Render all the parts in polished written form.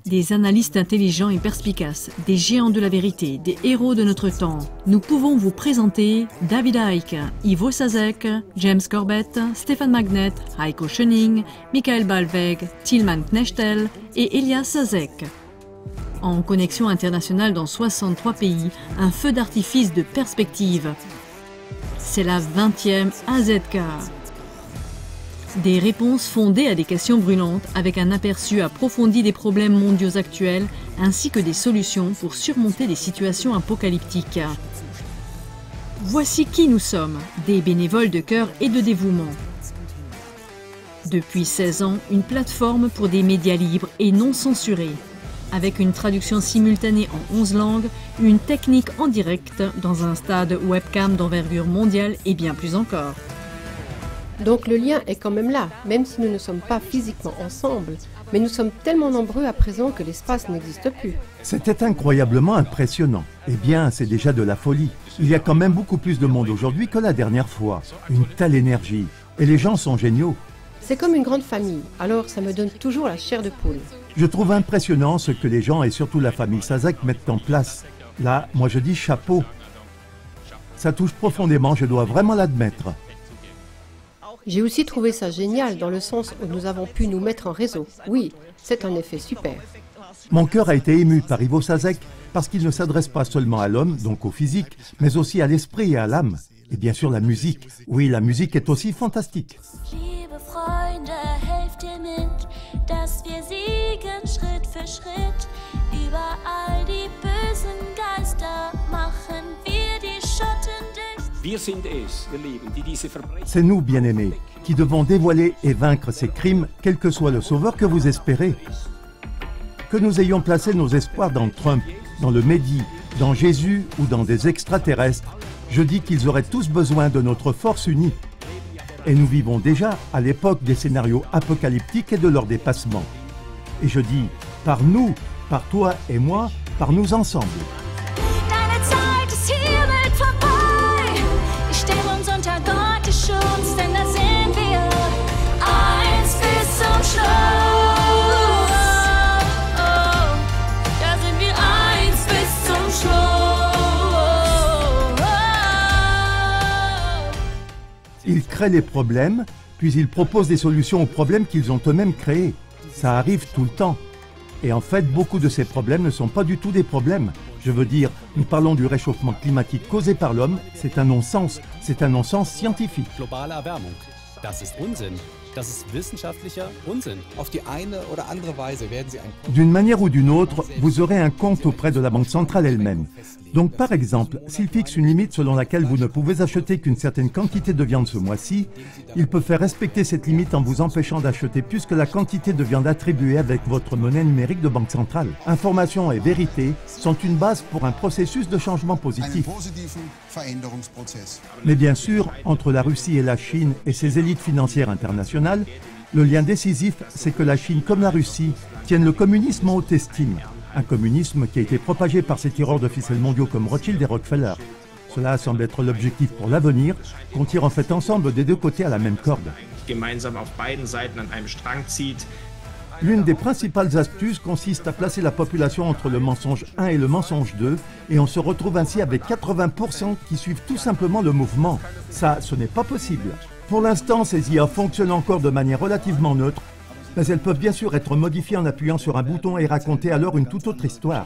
Des analystes intelligents et perspicaces, des géants de la vérité, des héros de notre temps. Nous pouvons vous présenter David Icke, Ivo Sazek, James Corbett, Stefan Magnet, Heiko Schöning, Michael Ballweg, Tilman Knechtel et Elias Sazek. En connexion internationale dans 63 pays, un feu d'artifice de perspective. C'est la 20e AZK. Des réponses fondées à des questions brûlantes avec un aperçu approfondi des problèmes mondiaux actuels ainsi que des solutions pour surmonter des situations apocalyptiques. Voici qui nous sommes, des bénévoles de cœur et de dévouement. Depuis 16 ans, une plateforme pour des médias libres et non censurés, avec une traduction simultanée en 11 langues, une technique en direct dans un stade webcam d'envergure mondiale et bien plus encore. Donc le lien est quand même là, même si nous ne sommes pas physiquement ensemble, mais nous sommes tellement nombreux à présent que l'espace n'existe plus. C'était incroyablement impressionnant. Eh bien, c'est déjà de la folie. Il y a quand même beaucoup plus de monde aujourd'hui que la dernière fois. Une telle énergie. Et les gens sont géniaux. C'est comme une grande famille, alors ça me donne toujours la chair de poule. Je trouve impressionnant ce que les gens et surtout la famille Sazek mettent en place. Là, moi je dis chapeau. Ça touche profondément, je dois vraiment l'admettre. J'ai aussi trouvé ça génial dans le sens où nous avons pu nous mettre en réseau. Oui, c'est un effet super. Mon cœur a été ému par Ivo Sazek parce qu'il ne s'adresse pas seulement à l'homme, donc au physique, mais aussi à l'esprit et à l'âme. Et bien sûr la musique. Oui, la musique est aussi fantastique. Liebe Freunde, helft ihr mit, dass wir siegen Schritt für Schritt. Über all die bösen Geister machen wir die Schotten dicht. C'est nous, bien-aimés, qui devons dévoiler et vaincre ces crimes, quel que soit le sauveur que vous espérez. Que nous ayons placé nos espoirs dans Trump, dans le Mehdi, dans Jésus ou dans des extraterrestres, je dis qu'ils auraient tous besoin de notre force unie. Et nous vivons déjà à l'époque des scénarios apocalyptiques et de leur dépassement. Et je dis, par nous, par toi et moi, par nous ensemble. Deine Zeit ist hiermit vorbei. Wir stellen uns unter Gottes Schutz, denn da sind wir eins bis zum Schluss. Da sind wir eins bis zum Schluss. Ils créent les problèmes, puis ils proposent des solutions aux problèmes qu'ils ont eux-mêmes créés. Ça arrive tout le temps. Et en fait, beaucoup de ces problèmes ne sont pas du tout des problèmes. Je veux dire, nous parlons du réchauffement climatique causé par l'homme, c'est un non-sens scientifique. Globale Erwärmung. Das ist Unsinn. Das ist wissenschaftlicher Unsinn. Auf die eine oder andere Weise werden Sie ein D'une manière ou d'une autre, vous aurez un compte auprès de la Banque centrale elle-même. Donc par exemple, s'il fixe une limite selon laquelle vous ne pouvez acheter qu'une certaine quantité de viande ce mois-ci, il peut faire respecter cette limite en vous empêchant d'acheter plus que la quantité de viande attribuée avec votre monnaie numérique de banque centrale. Information et vérité sont une base pour un processus de changement positif. Mais bien sûr, entre la Russie et la Chine et ses élites financières internationales, le lien décisif, c'est que la Chine comme la Russie tiennent le communisme en haute estime. Un communisme qui a été propagé par ces tireurs de ficelles mondiaux comme Rothschild et Rockefeller. Cela semble être l'objectif pour l'avenir, qu'on tire en fait ensemble des deux côtés à la même corde. L'une des principales astuces consiste à placer la population entre le mensonge 1 et le mensonge 2, et on se retrouve ainsi avec 80% qui suivent tout simplement le mouvement. Ça, ce n'est pas possible. Pour l'instant, ces IA fonctionnent encore de manière relativement neutre, mais elles peuvent bien sûr être modifiées en appuyant sur un bouton et raconter alors une toute autre histoire.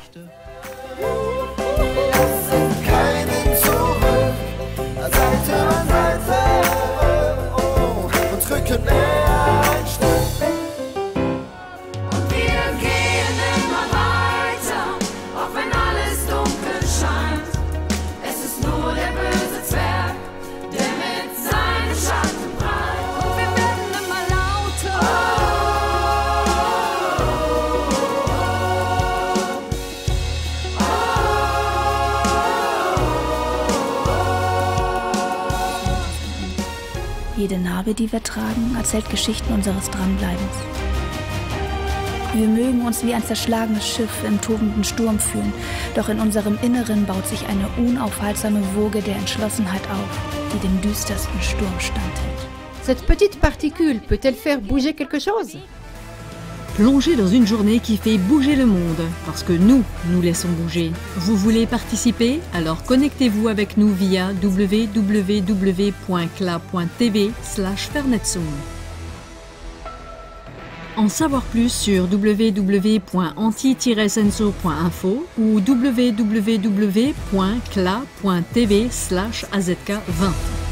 Jede Narbe, die wir tragen, erzählt Geschichten unseres Dranbleibens. Wir mögen uns wie ein zerschlagenes Schiff im tobenden Sturm fühlen, doch in unserem Inneren baut sich eine unaufhaltsame Woge der Entschlossenheit auf, die dem düstersten Sturm standhält. Cette petite particule peut-elle faire bouger quelque chose? Plongez dans une journée qui fait bouger le monde, parce que nous laissons bouger. Vous voulez participer? Alors connectez-vous avec nous via www.cla.tv/Vernetzung. En savoir plus sur www.anti-senso.info ou www.cla.tv/azk20.